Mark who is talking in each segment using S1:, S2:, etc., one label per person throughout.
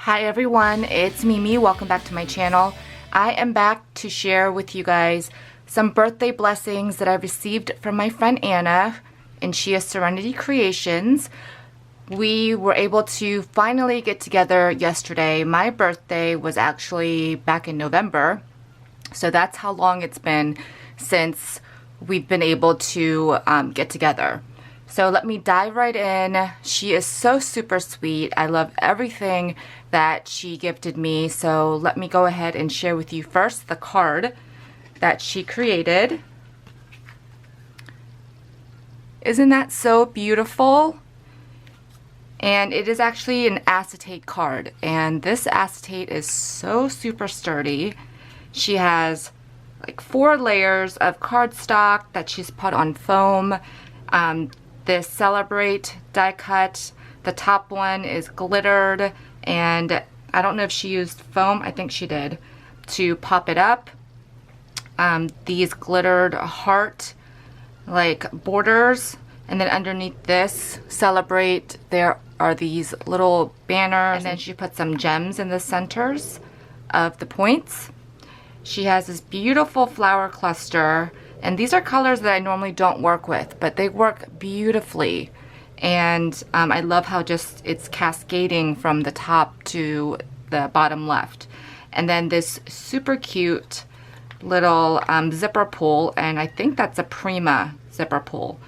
S1: Hi everyone, it's Mimi. Welcome back to my channel. I am back to share with you guys some birthday blessings that I received from my friend Anna, and she is Serenity Creations. We were able to finally get together yesterday. My birthday was actually back in November, so that's how long it's been since we've been able to get together. So let me dive right in. She is so super sweet. I love everything that she gifted me. So let me go ahead and share with you first the card that she created. Isn't that so beautiful? And it is actually an acetate card. And this acetate is so super sturdy. She has like 4 layers of cardstock that she's put on foam. This Celebrate die cut, the top one is glittered, and I don't know if she used foam, I think she did, to pop it up. These glittered heart like borders, and then underneath this Celebrate there are these little banners, and then she put some gems in the centers of the points. She has this beautiful flower cluster. And these are colors that I normally don't work with, but they work beautifully. And I love how just it's cascading from the top to the bottom left. And then this super cute little zipper pull, and I think that's a Prima zipper pull.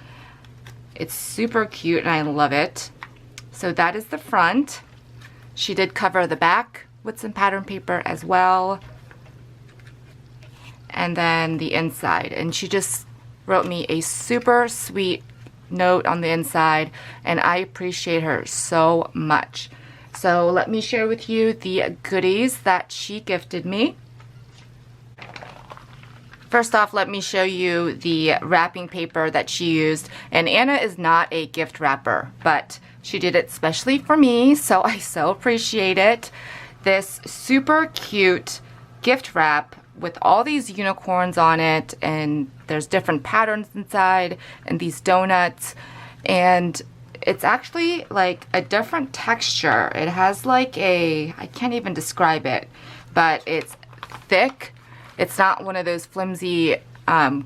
S1: It's super cute and I love it. So that is the front. She did cover the back with some pattern paper as well. And then the inside, and she just wrote me a super sweet note on the inside, and I appreciate her so much. So let me share with you the goodies that she gifted me. First off, let me show you the wrapping paper that she used. And Anna is not a gift wrapper, but she did it specially for me, so I so appreciate it. This super cute gift wrap with all these unicorns on it, and there's different patterns inside, and these donuts, and it's actually like a different texture. It has like I can't even describe it, but it's thick. It's not one of those flimsy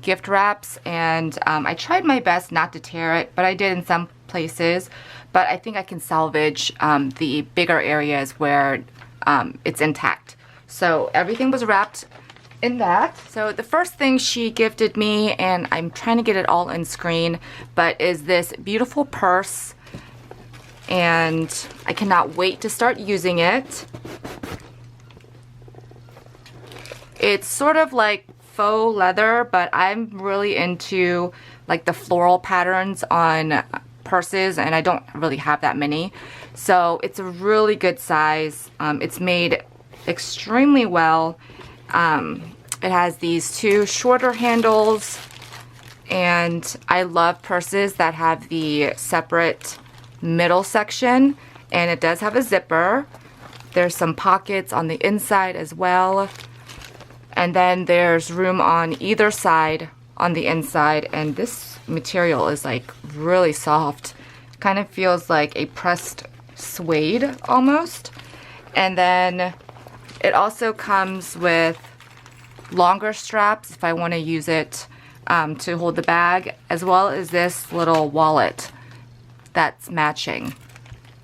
S1: gift wraps, and I tried my best not to tear it, but I did in some places. But I think I can salvage the bigger areas where it's intact. So everything was wrapped in that. So the first thing she gifted me, and I'm trying to get it all in screen, but is this beautiful purse, and I cannot wait to start using it. It's sort of like faux leather, but I'm really into like the floral patterns on purses, and I don't really have that many. So it's a really good size. It's made extremely well. It has these 2 shorter handles, and I love purses that have the separate middle section, and it does have a zipper. There's some pockets on the inside as well, and then there's room on either side on the inside, and this material is like really soft. Kind of feels like a pressed suede almost. And then it also comes with longer straps if I want to use it to hold the bag, as well as this little wallet that's matching.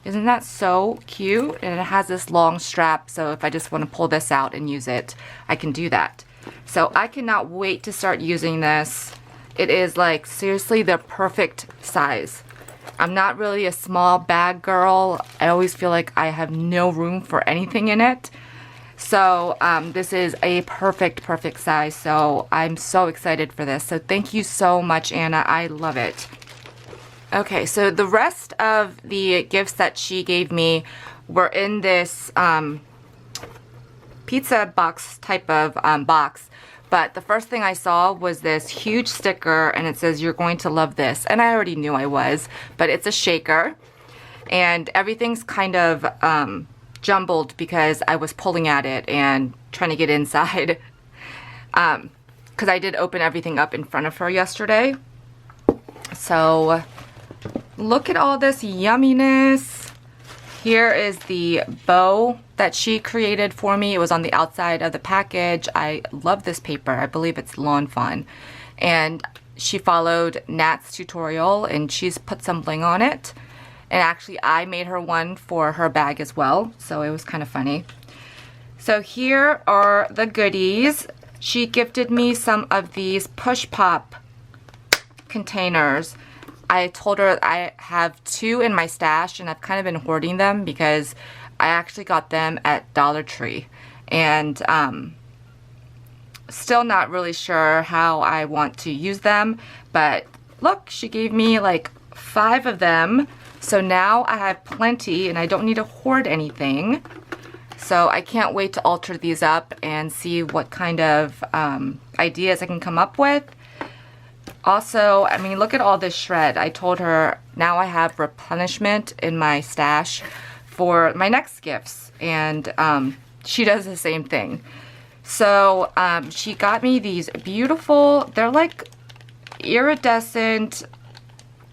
S1: Isn't that so cute? And it has this long strap, so if I just want to pull this out and use it, I can do that. So I cannot wait to start using this. It is like seriously the perfect size. I'm not really a small bag girl. I always feel like I have no room for anything in it. So this is a perfect size, so I'm so excited for this. So thank you so much, Anna. I love it. Okay, so the rest of the gifts that she gave me were in this pizza box type of box. But the first thing I saw was this huge sticker, and it says, "You're going to love this." And I already knew I was, but it's a shaker. And everything's kind of jumbled because I was pulling at it and trying to get inside. Because I did open everything up in front of her yesterday. So look at all this yumminess. Here is the bow that she created for me. It was on the outside of the package. I love this paper. I believe it's Lawn Fawn. And she followed Nat's tutorial and she's put some bling on it. And actually I made her one for her bag as well. So it was kind of funny. So here are the goodies. She gifted me some of these push pop containers. I told her I have 2 in my stash and I've kind of been hoarding them because I actually got them at Dollar Tree. And still not really sure how I want to use them. But look, she gave me like 5 of them. So now I have plenty and I don't need to hoard anything. So I can't wait to alter these up and see what kind of ideas I can come up with. Also, I mean, look at all this shred. I told her now I have replenishment in my stash for my next gifts. And she does the same thing. So she got me these beautiful, they're like iridescent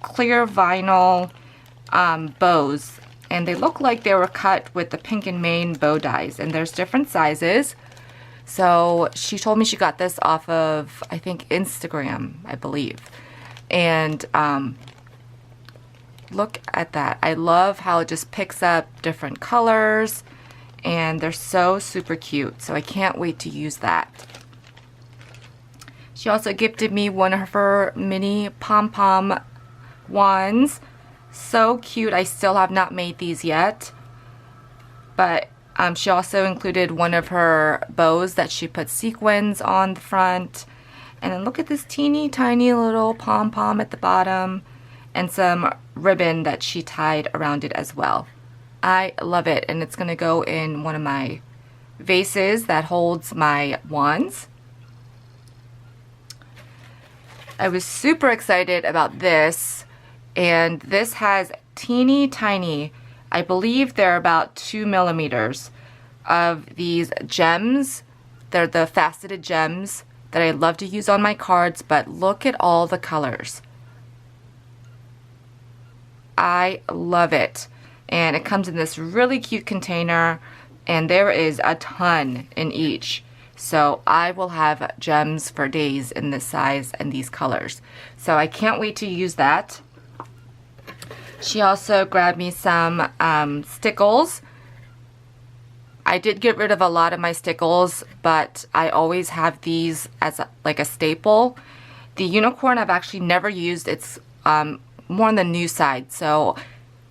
S1: clear vinyl bows. And they look like they were cut with the Pink and Main bow dies. And there's different sizes. So she told me she got this off of, I think, Instagram, I believe. And look at that. I love how it just picks up different colors. And they're so super cute. So I can't wait to use that. She also gifted me one of her mini pom-pom wands. So cute. I still have not made these yet. But she also included one of her bows that she put sequins on the front. And then look at this teeny tiny little pom-pom at the bottom. And some ribbon that she tied around it as well. I love it. And it's going to go in one of my vases that holds my wands. I was super excited about this. And this has teeny tiny, I believe they're about 2 millimeters of these gems. They're the faceted gems that I love to use on my cards, but look at all the colors. I love it. And it comes in this really cute container, and there is a ton in each. So I will have gems for days in this size and these colors. So I can't wait to use that. She also grabbed me some stickles. I did get rid of a lot of my stickles, but I always have these as like a staple. The unicorn I've actually never used. It's more on the new side. So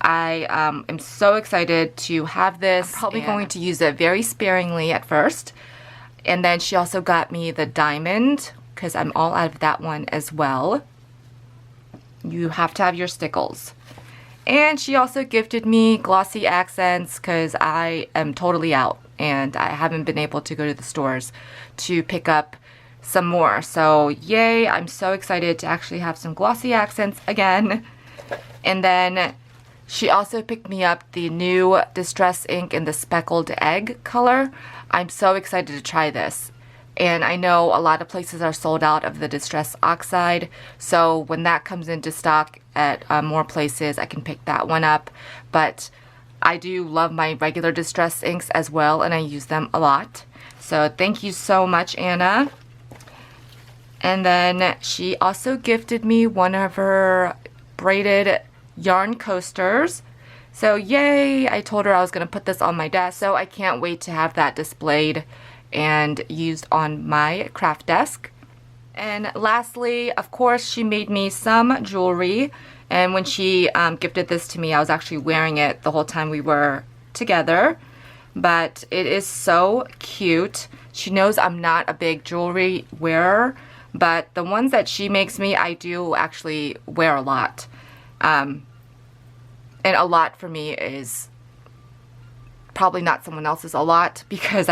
S1: I am so excited to have this. I'm probably going to use it very sparingly at first. And then she also got me the diamond because I'm all out of that one as well. You have to have your stickles. And she also gifted me glossy accents because I am totally out and I haven't been able to go to the stores to pick up some more. So yay, I'm so excited to actually have some glossy accents again. And then she also picked me up the new Distress ink in the speckled egg color. I'm so excited to try this. And I know a lot of places are sold out of the Distress Oxide. So when that comes into stock at more places, I can pick that one up. But I do love my regular Distress inks as well, and I use them a lot. So thank you so much, Anna. And then she also gifted me one of her braided yarn coasters. So yay! I told her I was going to put this on my desk. So I can't wait to have that displayed and used on my craft desk. And lastly, of course, she made me some jewelry. And when she gifted this to me, I was actually wearing it the whole time we were together. But it is so cute. She knows I'm not a big jewelry wearer, but the ones that she makes me, I do actually wear a lot. And a lot for me is probably not someone else's a lot, because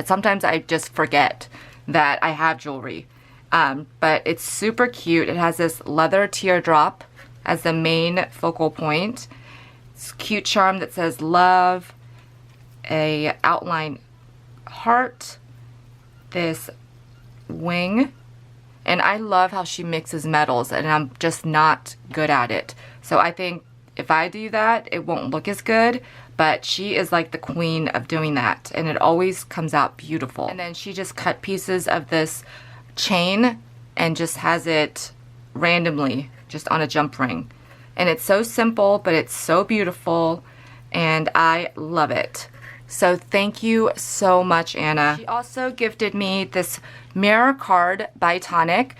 S1: sometimes I just forget that I have jewelry. But it's super cute. It has this leather teardrop as the main focal point. It's a cute charm that says love, a outline heart, this wing, and I love how she mixes metals, and I'm just not good at it. So I think if I do that, it won't look as good, but she is like the queen of doing that, and it always comes out beautiful. And then she just cut pieces of this chain and just has it randomly just on a jump ring. And it's so simple, but it's so beautiful, and I love it. So thank you so much, Anna. She also gifted me this mirror card by Tonic,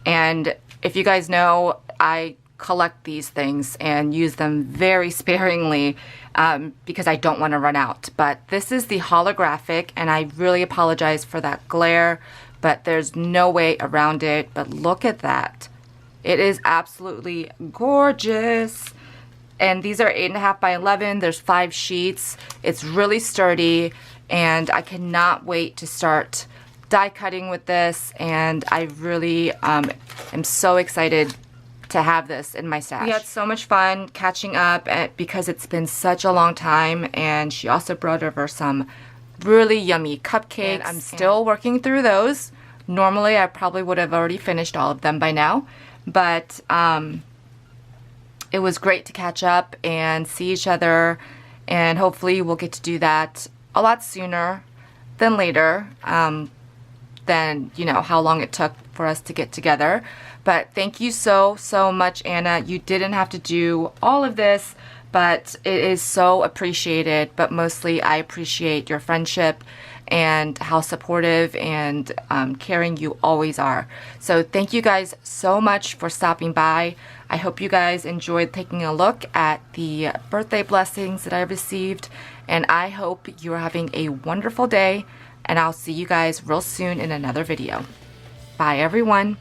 S1: and if you guys know, I collect these things and use them very sparingly because I don't want to run out. But this is the holographic, and I really apologize for that glare, but there's no way around it. But look at that. It is absolutely gorgeous. And these are 8.5 by 11. There's 5 sheets. It's really sturdy, and I cannot wait to start die cutting with this. And I really am so excited to have this in my stash. We had so much fun catching up because it's been such a long time, and she also brought over some really yummy cupcakes. And I'm still working through those. Normally, I probably would have already finished all of them by now, but it was great to catch up and see each other, and hopefully we'll get to do that a lot sooner than later, than, you know, how long it took for us to get together. But thank you so much, Anna. You didn't have to do all of this, but it is so appreciated. But mostly I appreciate your friendship and how supportive and caring you always are. So thank you guys so much for stopping by. I hope you guys enjoyed taking a look at the birthday blessings that I received, and I hope you're having a wonderful day, and I'll see you guys real soon in another video. Bye everyone.